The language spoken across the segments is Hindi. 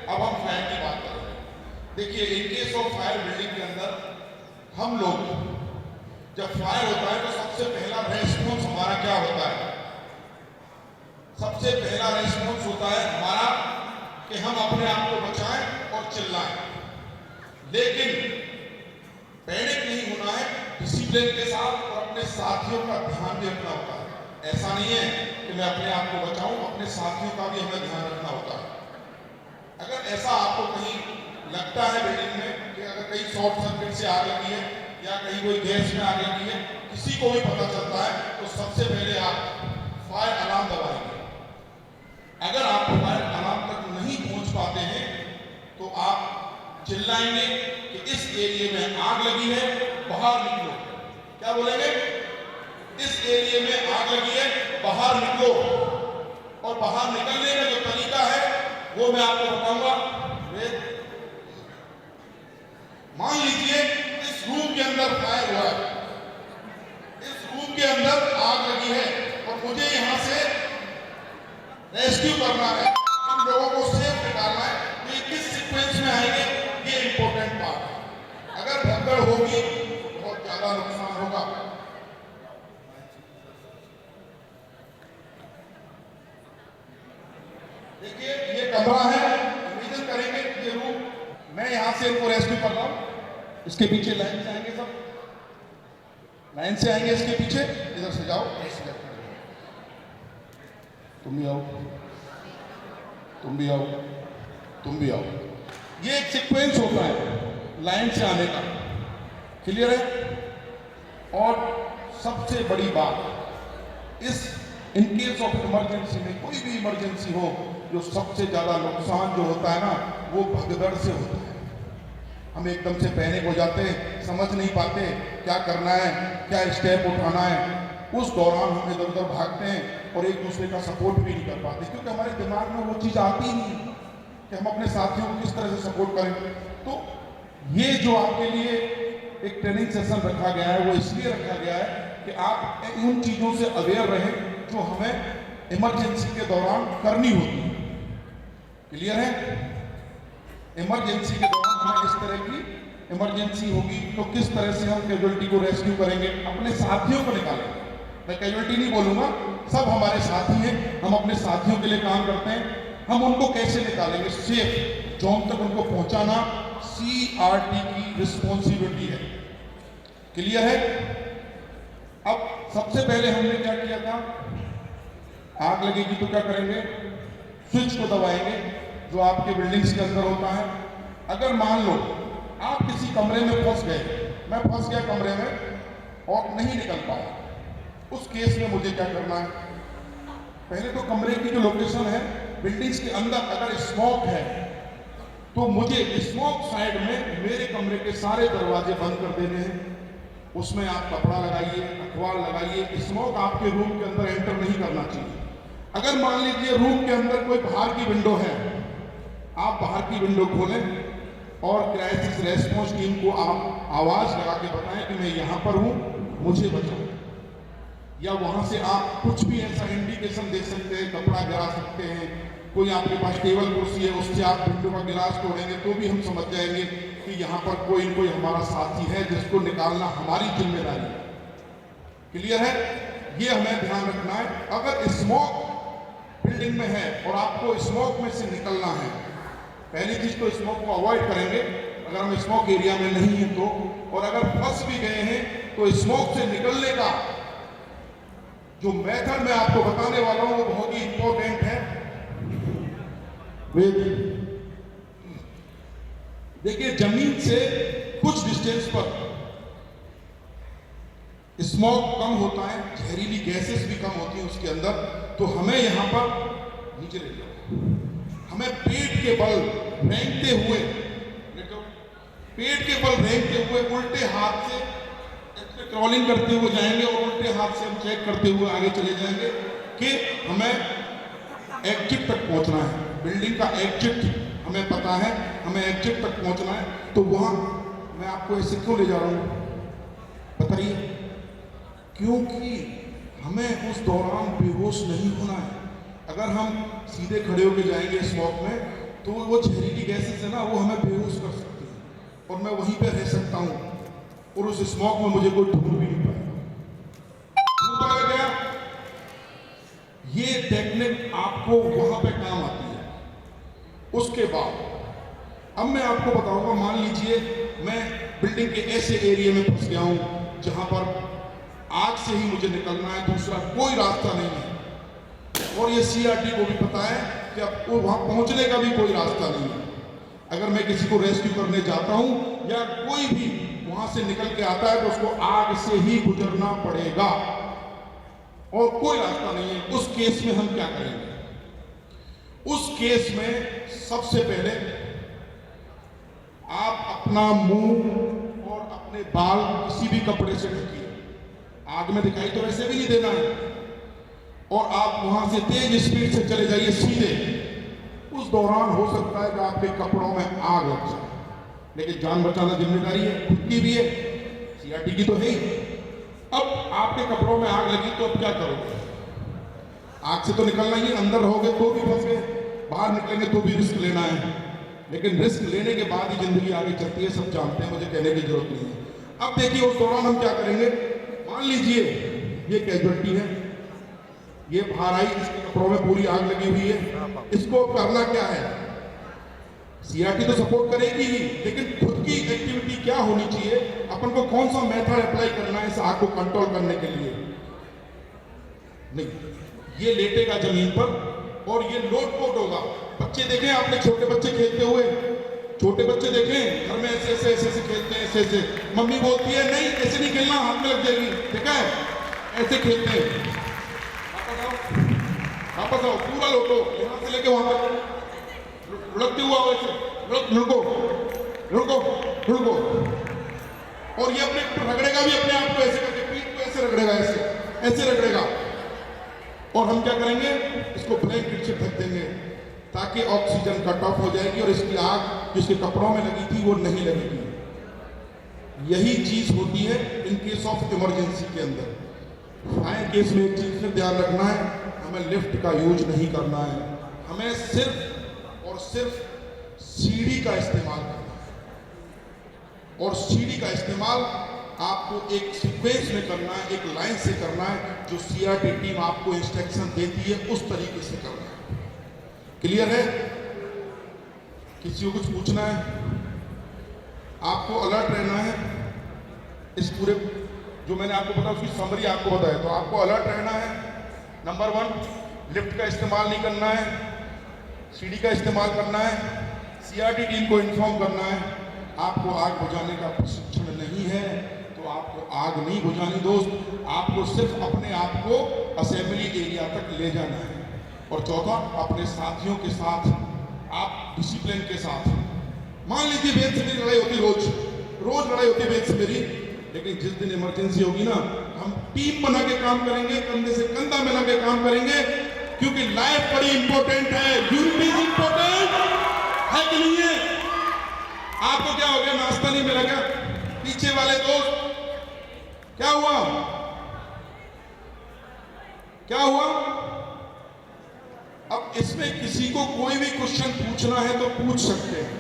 अब हम फायर की बात करेंगे। देखिए, in case of fire building के अंदर हम लोग जब फायर होता है तो सबसे पहला रेस्पॉन्स हमारा क्या होता है? सबसे पहला रेस्पॉन्स होता है हमारा कि हम अपने आप को बचाएं और चिल्लाएं। लेकिन पैनिक नहीं होना है, डिसिप्लिन के साथ और अपने साथियों का ध्यान भी रखना होता है। ऐसा नहीं है कि मैं अपने आप को बचाऊं, अपने साथियों का भी हमें ध्यान रखना होता है। अगर ऐसा आपको कहीं लगता है बिल्डिंग में कि अगर कहीं शॉर्ट सर्किट से आग लगी है या कहीं कोई गैस में आग लगी है, किसी को भी पता चलता है, तो सबसे पहले आप फायर अलार्म दबाएंगे। अगर आप फायर अलार्म तक नहीं पहुंच पाते हैं तो आप चिल्लाएंगे कि इस एरिया में आग लगी है, बाहर निकलो। क्या बोलेंगे? इस एरिया में आग लगी है, बाहर निकलो। और बाहर निकलने का जो तरीका है वो मैं आपको बताऊंगा। मान लीजिए इस रूम के अंदर फायर हुआ है, इस रूम के अंदर आग लगी है और मुझे यहां से रेस्क्यू करना है, इन लोगों को सेफ निकालना है। तो ये किस सीक्वेंस में आएंगे, ये इंपॉर्टेंट बात है। अगर भगदड़ होगी तो बहुत ज्यादा नुकसान होगा। देखिए, ये कमरा है, इमेजिन करेंगे ये रूम, मैं यहां से इनको रेस्क्यू कर रहा हूं। इसके पीछे लाइन से आएंगे, सब लाइन से आएंगे इसके पीछे। इधर से जाओ, तुम भी आओ, तुम भी आओ, तुम भी आओ। ये एक सीक्वेंस होता है लाइन से आने का। क्लियर है? और सबसे बड़ी बात, इस इन केस ऑफ इमरजेंसी में, कोई भी इमरजेंसी हो, जो सबसे ज्यादा नुकसान जो होता है ना, वो भगदड़ से होता है। हम एकदम से पैनिक हो जाते हैं, समझ नहीं पाते क्या करना है, क्या स्टेप उठाना है। उस दौरान हम इधर उधर भागते हैं और एक दूसरे का सपोर्ट भी नहीं कर पाते, क्योंकि हमारे दिमाग में वो चीज़ आती ही नहीं कि हम अपने साथियों को किस तरह से सपोर्ट करें। तो ये जो आपके लिए एक ट्रेनिंग सेशन रखा गया है, वो इसलिए रखा गया है कि आप उन चीज़ों से अवेयर रहें जो हमें इमरजेंसी के दौरान करनी होती है। क्लियर है? इमरजेंसी के दौरान हमें इस तरह की इमरजेंसी होगी तो किस तरह से हम कैजुअलिटी को रेस्क्यू करेंगे, अपने साथियों को निकालेंगे। मैं कैजुअलिटी नहीं बोलूंगा, सब हमारे साथी हैं, हम अपने साथियों के लिए काम करते हैं। हम उनको कैसे निकालेंगे सेफ जोन तक उनको पहुंचाना CRT की रिस्पॉन्सिबिलिटी है। क्लियर है? अब सबसे पहले हमने क्या किया था, आग लगेगी तो क्या करेंगे, स्विच को दबाएंगे जो आपके बिल्डिंग्स के अंदर होता है। अगर मान लो आप किसी कमरे में फंस गए, मैं फंस गया कमरे में और नहीं निकल पाया, उस केस में मुझे क्या करना है? पहले तो कमरे की जो लोकेशन है, बिल्डिंग्स के अंदर अगर स्मोक है तो मुझे स्मोक साइड में मेरे कमरे के सारे दरवाजे बंद कर देने हैं। उसमें आप कपड़ा लगाइए, अखबार लगाइए, स्मोक आपके रूम के अंदर एंटर नहीं करना चाहिए। अगर मान लीजिए रूम के अंदर कोई बाहर की विंडो है, आप बाहर की विंडो खोलें और क्राइसिस रेस्पॉन्स टीम को आप आवाज लगा के बताएं कि मैं यहां पर हूं, मुझे बचाओ। या वहां से आप कुछ भी ऐसा इंडिकेशन दे सकते हैं, कपड़ा गिरा सकते हैं, कोई आपके पास टेबल कुर्सी है उससे आप विंडो का गिलास तोड़ेंगे तो भी हम समझ जाएंगे कि यहाँ पर कोई कोई हमारा साथी है जिसको निकालना हमारी जिम्मेदारी है। क्लियर है? ये हमें ध्यान रखना है। अगर स्मोक बिल्डिंग में है और आपको स्मोक में से निकलना है, पहली चीज तो स्मोक को अवॉइड करेंगे अगर हम स्मोक एरिया में नहीं है तो। और अगर फंस भी गए हैं तो स्मोक से निकलने का जो मेथड मैं आपको बताने वाला हूं वो बहुत ही इंपॉर्टेंट है। देखिए, जमीन से कुछ डिस्टेंस पर स्मोक कम होता है, जहरीली गैसेस भी कम होती हैं उसके अंदर। तो हमें यहां पर नीचे ले जाओ, हमें पेट के बल रेंगते हुए, पेट के बल रेंगते हुए उल्टे हाथ से क्रॉलिंग करते हुए जाएंगे और उल्टे हाथ से हम चेक करते हुए आगे चले जाएंगे कि हमें एग्जिट तक पहुंचना है। बिल्डिंग का एग्जिट हमें पता है, हमें एग्जिट तक पहुंचना है। तो वहां मैं आपको ऐसे क्यों ले जा रहा हूं बताइए? क्योंकि हमें उस दौरान बेहोश नहीं होना है। अगर हम सीधे खड़े होकर जाएंगे स्मोक में तो वो जहरीली गैसेस है ना, वो हमें बेहोश कर सकती है और मैं वहीं पे रह सकता हूँ और उस स्मोक में मुझे कोई ढूंढ भी नहीं पाएगा। ढूंढ गया, ये टेक्निक आपको वहां पे काम आती है। उसके बाद अब मैं आपको बताऊंगा, मान लीजिए मैं बिल्डिंग के ऐसे एरिया में फंस गया हूं जहां पर आग से ही मुझे निकलना है, दूसरा कोई रास्ता नहीं है और ये सीआरटी को भी पता है कि अब वहां पहुंचने का भी कोई रास्ता नहीं है। अगर मैं किसी को रेस्क्यू करने जाता हूं या कोई भी वहां से निकल के आता है तो उसको आग से ही गुजरना पड़ेगा और कोई रास्ता नहीं है। उस केस में हम क्या करेंगे? उस केस में सबसे पहले आप अपना मुंह और अपने बाल किसी भी कपड़े से ढकिए, आग में दिखाई तो वैसे भी नहीं देना है, और आप वहां से तेज स्पीड से चले जाइए सीधे। उस दौरान हो सकता है कि आपके कपड़ों में आग लग जाए, लेकिन जान बचाना जिम्मेदारी है, खुद की भी है, सीआरटी की तो है ही। अब आपके कपड़ों में आग लगी तो अब क्या करोगे? आग से तो निकलना ही, अंदर रहोगे तो भी फंस गए, बाहर निकलेंगे तो भी रिस्क लेना है, लेकिन रिस्क लेने के बाद ही जिंदगी आगे चलती है, सब जानते हैं, मुझे कहने की जरूरत नहीं है। अब देखिए उस दौरान हम क्या करेंगे। मान लीजिए ये कैजुअलिटी है, ये बाहर आई, इसके कपड़ों में पूरी आग लगी हुई है, इसको करना क्या है? सीआरटी तो सपोर्ट करेगी ही, लेकिन खुद की एक्टिविटी क्या होनी चाहिए, अपन को कौन सा मेथड अप्लाई करना है इस आग को कंट्रोल करने के लिए? नहीं, ये लेटेगा जमीन पर और ये लोटपोट होगा। बच्चे देखें आपने, छोटे बच्चे खेलते हुए, छोटे बच्चे देखें घर में ऐसे ऐसे ऐसे ऐसे खेलते हैं, ऐसे ऐसे, मम्मी बोलती है नहीं ऐसे नहीं खेलना, हाथ में लग जाएगी, ठीक है, ऐसे खेलते हैं। वापस आओ, पूरा लोटो, यहां से लेके वहां तक लुढ़कते हुआ वैसे लुढ़को लुढ़को लुढ़को, और ये अपने रगड़ेगा भी अपने आप को, ऐसे करके पीठ को ऐसे रगड़ेगा, ऐसे ऐसे रगड़ेगा। और हम क्या करेंगे? इसको ब्लैंकेट से ढक देंगे ताकि ऑक्सीजन कट ऑफ हो जाएगी और इसकी आग जिसके कपड़ों में लगी थी वो नहीं लगेगी। यही चीज होती है इन केस ऑफ इमरजेंसी के अंदर। फायर केस में एक चीज में ध्यान रखना है, हमें लिफ्ट का यूज नहीं करना है, हमें सिर्फ और सिर्फ सीढ़ी का इस्तेमाल करना है। और सीढ़ी का इस्तेमाल आपको एक सीक्वेंस में करना है, एक लाइन से करना है, जो सीआरटी टीम आपको इंस्ट्रक्शन देती है उस तरीके से करना है। क्लियर है? किसी को कुछ पूछना है? आपको अलर्ट रहना है। इस पूरे जो मैंने आपको बताया उसकी समरी आपको बताया, तो आपको अलर्ट रहना है। नंबर 1, लिफ्ट का इस्तेमाल नहीं करना है, सीढ़ी का इस्तेमाल करना है, सीआरटी टीम को इन्फॉर्म करना है। आपको आग बुझाने का प्रशिक्षण नहीं है तो आपको आग नहीं बुझानी दोस्त, आपको सिर्फ अपने आप को असेंबली एरिया तक ले जाना है। और चौथा, अपने साथियों के साथ आप डिसिप्लिन के साथ, मान लीजिए बेद से मेरी लड़ाई होती, रोज लड़ाई होती बेद से मेरी, लेकिन जिस दिन इमरजेंसी होगी ना, हम टीम बना के काम करेंगे, कंधे से कंधा मिला के काम करेंगे, क्योंकि लाइफ बड़ी इंपॉर्टेंट है, यूनिटी इज इंपॉर्टेंट है कि नहीं है? आपको क्या हो गया, नाश्ता नहीं मिला क्या? पीछे वाले दोस्त क्या हुआ? क्या हुआ? अब इसमें किसी को कोई भी क्वेश्चन पूछना है तो पूछ सकते हैं।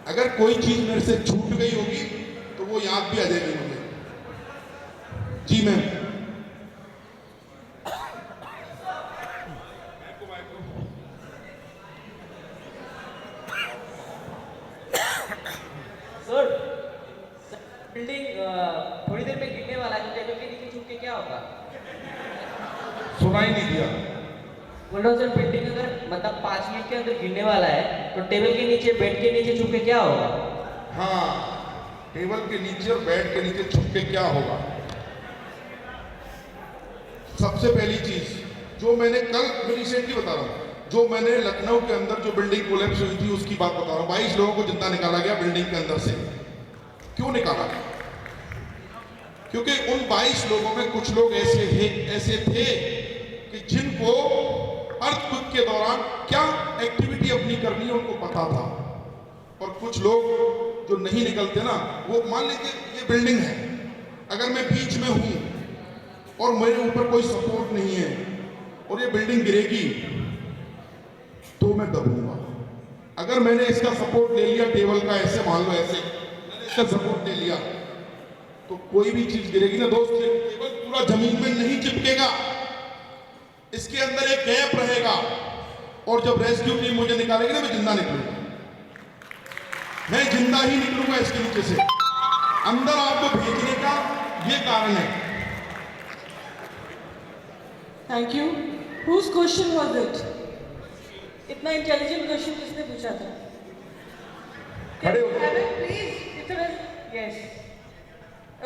अगर कोई चीज मेरे से छूट गई होगी तो वो याद भी आ जाएगी मुझे। जी मैम। सर, बिल्डिंग थोड़ी देर में गिरने वाला है, टेबल के नीचे छुप के क्या होगा? सुनाई नहीं दिया। बोल रहा हूँ सर, बिल्डिंग अगर मतलब 5 मिनट के अंदर गिरने वाला है तो टेबल के नीचे, बेड के नीचे छुप के क्या होगा? हाँ, टेबल के नीचे और बेड के नीचे छुप के क्या होगा? सबसे पहली चीज जो मैंने कल रिसेंटली बता रहा हूँ, जो मैंने लखनऊ के अंदर जो बिल्डिंग कोलैप्स हुई थी उसकी बात बता रहा हूँ। 22 लोगों को जिंदा निकाला गया बिल्डिंग के अंदर से। क्यों निकाला? क्योंकि उन 22 लोगों में कुछ लोग ऐसे थे कि जिनको अर्थक्वेक के दौरान क्या एक्टिविटी अपनी करनी है उनको पता था, और कुछ लोग जो नहीं निकलते ना, वो मान लीजिए ये बिल्डिंग है, अगर मैं बीच में हूं और मेरे ऊपर कोई सपोर्ट नहीं है और ये बिल्डिंग गिरेगी तो मैं दबूंगा। अगर मैंने इसका सपोर्ट ले लिया टेबल का, ऐसे मान लो, ऐसे मैंने इसका सपोर्ट ले लिया, तो कोई भी चीज गिरेगी ना दोस्त, टेबल पूरा जमीन में नहीं चिपकेगा, इसके अंदर एक गैप रहेगा, और जब रेस्क्यू टीम मुझे निकालेगी ना, मैं जिंदा निकलूंगा, मैं जिंदा ही निकलूंगा इसके नीचे से। अंदर आपको भेजने का ये कारण है। Thank you. Whose question was it? इतना इंटेलिजेंट क्वेश्चन किसने पूछा था? खड़े हो प्लीज। Yes,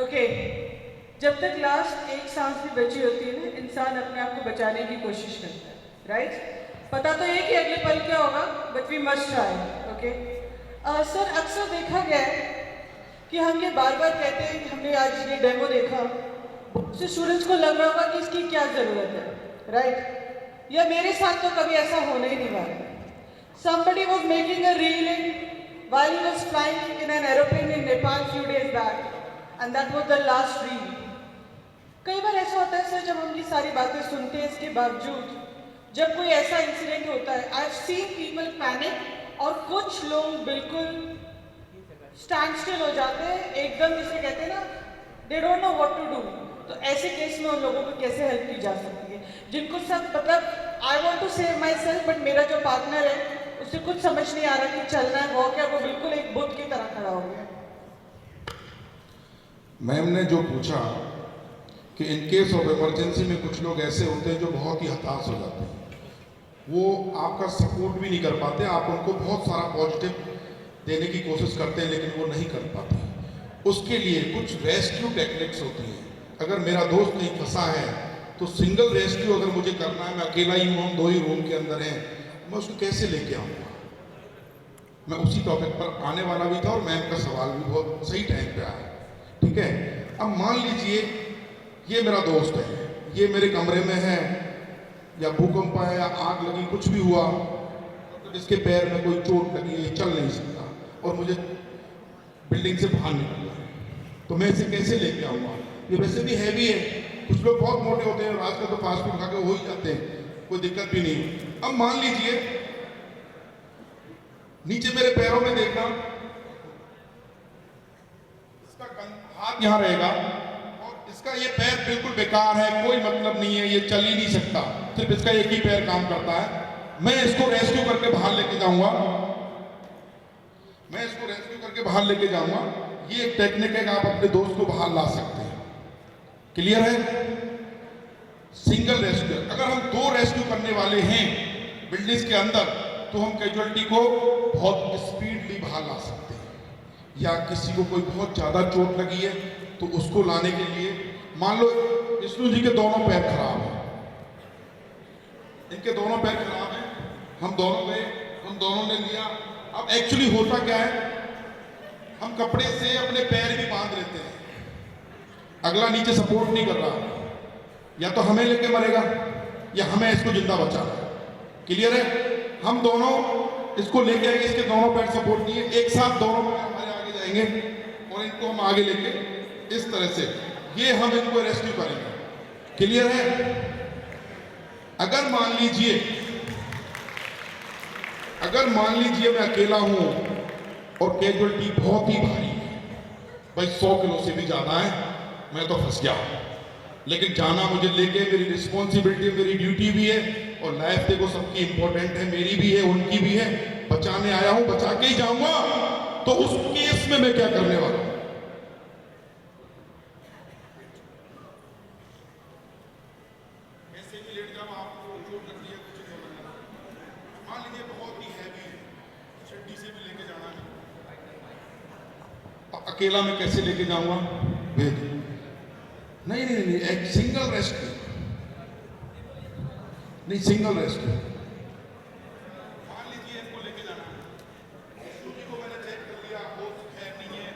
okay. जब तक लास्ट एक सांस भी बची होती है ना, इंसान अपने आप को बचाने की कोशिश करता है, राइट? पता तो है कि अगले पल क्या होगा, but we must try. Okay sir, अक्सर देखा गया है कि हम ये बार बार कहते हैं कि हमने आज ये डेमो देखा, बहुत से स्टूडेंट्स को लग रहा होगा कि इसकी क्या ज़रूरत है, राइट? या मेरे साथ तो कभी ऐसा होने ही नहीं वाला। Somebody was making a reel while he was flying in an aeroplane in Nepal few days back, and that was the last reel. कई बार ऐसा होता है सर, जब हम ये सारी बातें सुनते हैं, इसके बावजूद जब कोई ऐसा इंसिडेंट होता है, I've seen people panic, और कुछ लोग बिल्कुल स्टैंड स्टिल हो जाते हैं, एकदम जिसे कहते हैं ना, they don't know what to do। तो ऐसे केस में उन लोगों को कैसे हेल्प की जा सकती है, जिनको सब मतलब I want to save myself, but मेरा जो पार्टनर है उसे कुछ समझ नहीं आ रहा कि चलना है वो क्या, वो बिल्कुल एक बुत की तरह खड़ा हो गया। मैम ने जो पूछा कि इन केस ऑफ इमरजेंसी में कुछ लोग ऐसे होते हैं जो बहुत ही हताश हो जाते हैं, वो आपका सपोर्ट भी नहीं कर पाते, आप उनको बहुत सारा पॉजिटिव देने की कोशिश करते हैं लेकिन वो नहीं कर पाते। उसके लिए कुछ रेस्क्यू टेक्निक्स होती हैं। अगर मेरा दोस्त कहीं फंसा है तो सिंगल रेस्क्यू अगर मुझे करना है, मैं अकेला ही हूँ, हम 2 ही रूम के अंदर हैं, मैं उसको कैसे लेके आऊँगा? मैं उसी टॉपिक पर आने वाला भी था और मैम का सवाल भी बहुत सही टाइम पे आया, ठीक है? अब मान लीजिए ये मेरा दोस्त है, ये मेरे कमरे में है, या भूकंप आया या आग लगी, कुछ भी हुआ, तो इसके पैर में कोई चोट लगी है, चल नहीं सकता, और मुझे बिल्डिंग से बाहर निकलना है, तो मैं इसे कैसे लेके आऊँगा? ये वैसे भी हैवी है, कुछ लोग बहुत मोटे होते हैं और आजकल तो फास्ट फूड खा के हो ही जाते हैं, कोई दिक्कत भी नहीं। अब मान लीजिए नीचे मेरे पैरों में देखना, इसका हाथ यहाँ रहेगा और इसका ये पैर बिल्कुल बेकार है, कोई मतलब नहीं है, ये चल ही नहीं सकता, सिर्फ इसका एक ही पैर काम करता है। मैं इसको रेस्क्यू करके बाहर लेके जाऊंगा, मैं इसको रेस्क्यू करके बाहर लेके जाऊंगा। ये एक टेक्निक है कि आप अपने दोस्त को बाहर ला सकते हैं। क्लियर है? Single rescue. अगर हम 2 रेस्क्यू करने वाले हैं बिल्डिंग्स के अंदर, तो हम कैजुअलिटी को बहुत स्पीडली बाहर ला सकते हैं। या किसी को कोई बहुत ज़्यादा चोट लगी है तो उसको लाने के लिए, मान लो विष्णु जी के दोनों पैर खराब हैं, इनके दोनों पैर खराब हैं, हम दोनों गए, हम दोनों ने लिया। अब एक्चुअली होता क्या है, हम कपड़े से अपने पैर भी बांध लेते हैं, अगला नीचे सपोर्ट नहीं कर रहा, या तो हमें लेके मरेगा या हमें इसको जिंदा बचाना है। क्लियर है? हम दोनों इसको लेके आएंगे, इसके दोनों पैर सपोर्ट नहीं है, एक साथ दोनों पैर हमारे आगे जाएंगे और इनको हम आगे लेके इस तरह से ये हम इनको रेस्क्यू करेंगे। क्लियर है? अगर मान लीजिए मैं अकेला हूं और कैजुअलिटी बहुत ही भारी है, भाई 100 किलो से भी ज्यादा है, मैं तो फंस गया, लेकिन जाना मुझे लेके, मेरी रिस्पॉन्सिबिलिटी, मेरी ड्यूटी भी है, और लाइफ देखो सबकी इंपॉर्टेंट है, मेरी भी है, उनकी भी है, बचाने आया हूं, बचा के ही जाऊंगा। तो उस केस में मैं क्या करने वाला हूं? ऐसे भी लेट जाऊं, आपको चोट लग रही है, कुछ नहीं होगा, मान लीजिए बहुत ही हैवी है, शिड्डी से भी लेके जाना है, तो अकेला मैं कैसे लेके जाऊंगा? वेद नहीं, एक सिंगल रेस्क्यू नहीं, सिंगल रेस्क्यू। मान लीजिए इनको लेके जाना है, सूची को मैंने चेक कर लिया, वो है नहीं है,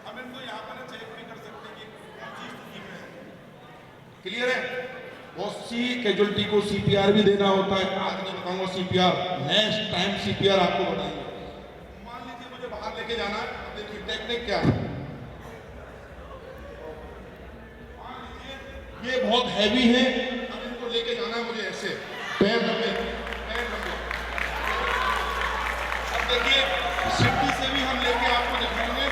हम इनको यहाँ पर चेक भी कर सकते हैं कि कौन सी स्थिति में है। क्लियर है? बहुत सी कैजुअलिटी को सीपीआर भी देना होता है, आज मैं बताऊंगा सीपीआर, नेक्स्ट टाइम सीपीआर आपको बताएंगे। मान लीजिए मुझे बाहर लेके जाना है, देखिए टेक्निक क्या है। ये बहुत हैवी है, अब इनको लेके जाना है मुझे ऐसे, पैर लंबे, पैर लंबे। अब देखिए सिटी से भी हम लेके आपको दिखाएंगे।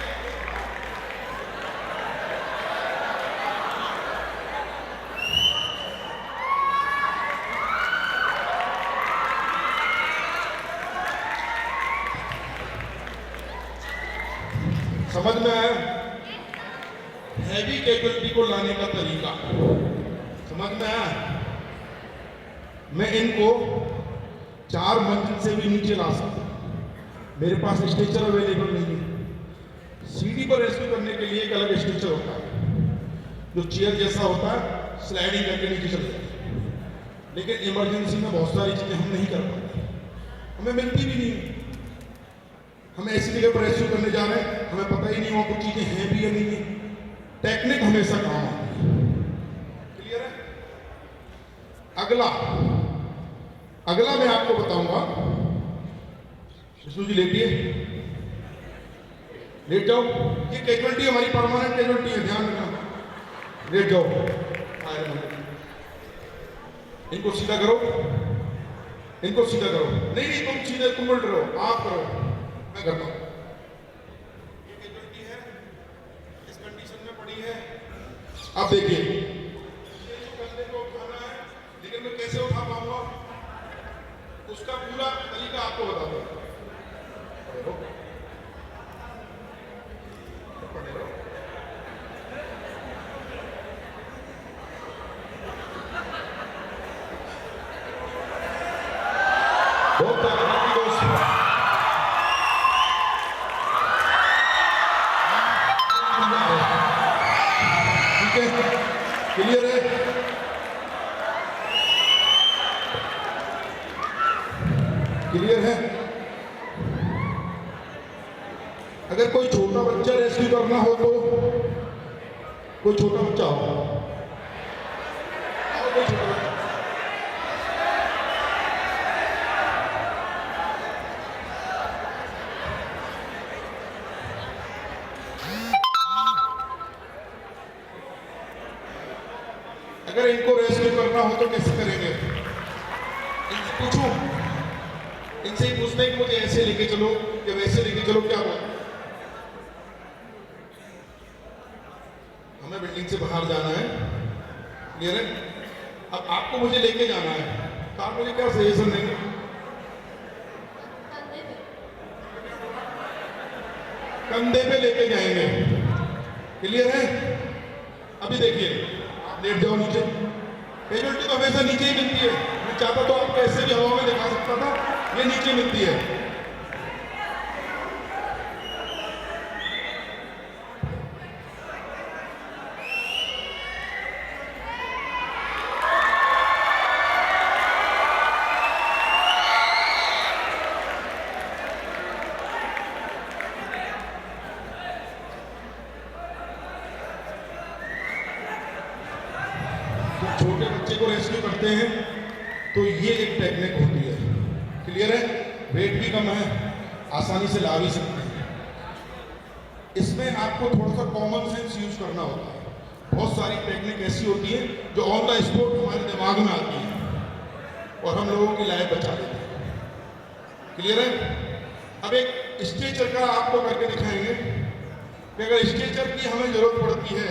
समझ में आया? हैवी कैजुअलिटी को लाने का तरीका समझ में आया? मैं इनको 4 मंजिल से भी नीचे ला सकता हूं। मेरे पास स्ट्रेचर अवेलेबल नहीं है। सीढ़ी पर रेस्क्यू करने के लिए एक अलग स्ट्रेचर होता है जो चेयर जैसा होता है, स्लाइडिंग करके नीचे चले जाता है। लेकिन इमरजेंसी में बहुत सारी चीजें हम नहीं कर पाते, हमें मिलती भी नहीं। हम ऐसी जगह पर रेस्क्यू करने जा रहे हैं, हमें पता ही नहीं वहां कुछ चीजें हैं भी या नहीं है। टेक्निक हमेशा काम आती है। क्लियर है? अगला मैं आपको बताऊंगा। विष्णु जी लेटिए, लेट जाओ। ये कैजुअलिटी हमारी परमानेंट कैजुअलिटी है, ध्यान रखना। लेट जाओ। इनको सीधा करो, इनको सीधा करो। नहीं नहीं तुम सीधे, तुम उल्ट रहो, आप करो, मैं करता हूं। ये कैजुअलिटी है, इस कंडीशन में पड़ी है। अब देखिए कंधे को उठाना है, लेकिन मैं कैसे उठा पाऊंगा उसका पूरा तरीका आपको बताता हूं। बहुत तारीफ दोस्त, ठीक है? क्लियर है? क्लियर है? अगर कोई छोटा बच्चा रेस्क्यू करना हो तो कोई छोटा बच्चा हो, कोई छोटा बच्चा। अगर इनको रेस्क्यू करना हो तो कैसे करेंगे? इनसे पूछूं, इनसे ही पूछते हैं कि मुझे ऐसे लेके चलो या वैसे लेके चलो, क्या बोल? हमें बिल्डिंग से बाहर जाना है, क्लियर है? अब आपको मुझे लेके जाना है, तो आप मुझे क्या सजेशन देंगे? कंधे पे लेके जाएंगे, क्लियर है? अभी देखिए, आप लेट जाओ नीचे। कैजुअलिटी तो हमेशा नीचे ही मिलती है। मैं चाहता तो आपको ऐसे भी हवा में दिखा सकता था, ये नीचे मिलती है। छोटे बच्चे को रेस्क्यू करते हैं तो ये एक टेक्निक होती है, क्लियर है? वेट भी कम है, आसानी से ला भी सकते हैं। इसमें आपको थोड़ा सा कॉमन सेंस यूज करना होता है। बहुत सारी टेक्निक ऐसी होती है जो ऑन द स्पॉट हमारे दिमाग में आती है और हम लोगों की लाइफ बचा देती है। क्लियर है? अब एक स्ट्रेचर का आपको करके दिखाएंगे कि अगर स्ट्रेचर की हमें जरूरत पड़ती है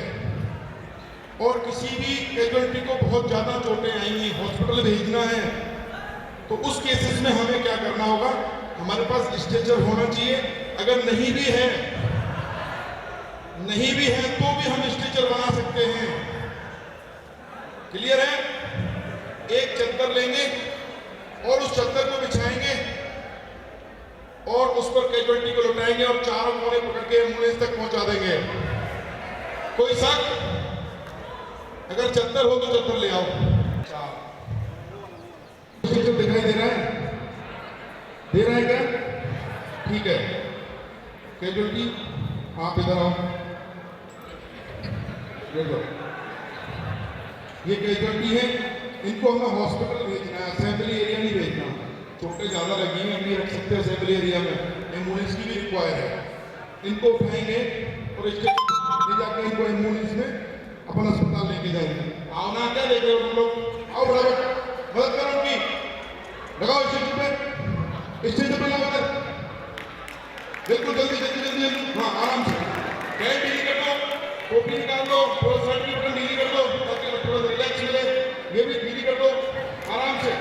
और किसी भी कैजुअलिटी को बहुत ज़्यादा चोटें आई हैं, हॉस्पिटल भेजना है, तो उस केसेस में हमें क्या करना होगा? हमारे पास स्ट्रेचर होना चाहिए। अगर नहीं भी है तो भी हम स्ट्रेचर बना सकते हैं। क्लियर है? एक चद्दर लेंगे और उस चद्दर को बिछाएंगे और उस पर कैजुअलिटी को लुटाएंगे और चारों कोने पकड़ के एम्बुलेंस तक पहुंचा देंगे। कोई शक? अगर चद्दर हो तो चद्दर ले आओ। दिखाई दे रहा है? दे रहा है क्या? ठीक है। कैजुअलिटी आप इधर आओ, देखो ये कैजुअलिटी है। इनको हमें हॉस्पिटल भेजना है, असेंबली एरिया नहीं भेजना। चोटें ज़्यादा लगी हैं, नहीं रख सकते असेंबली एरिया में, एम्बुलेंस की भी रिक्वायर है। इनको उठाएंगे और इसके ले जाके इनको एम्बुलेंस में अपन अस्पताल लेके जाएंगे। आओ ना, क्या देख रहे हो तुम लोग? आओ बराबर मदद करो उनकी, लगाओ स्टेज पे लगाओ। बिल्कुल जल्दी जल्दी जल्दी हाँ आराम से कैप ढीली कर दो, टोपी निकाल दो, थोड़ा शर्ट की बटन ढीली कर दो ताकि थोड़ा रिलैक्स मिले, ये भी ढीली कर दो आराम से।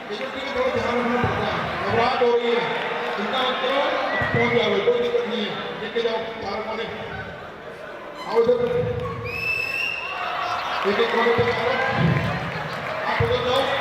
सिक्योरिटी का थोड़ा ध्यान रखना पड़ता है, घबराहट हो रही है, चिंता मत करो, अभी पहुंच जाओ, कोई दिक्कत नहीं है, लेके जाओ चार कोने, आओ इधर, एक एक कोने पे जाओ, आप उधर जाओ।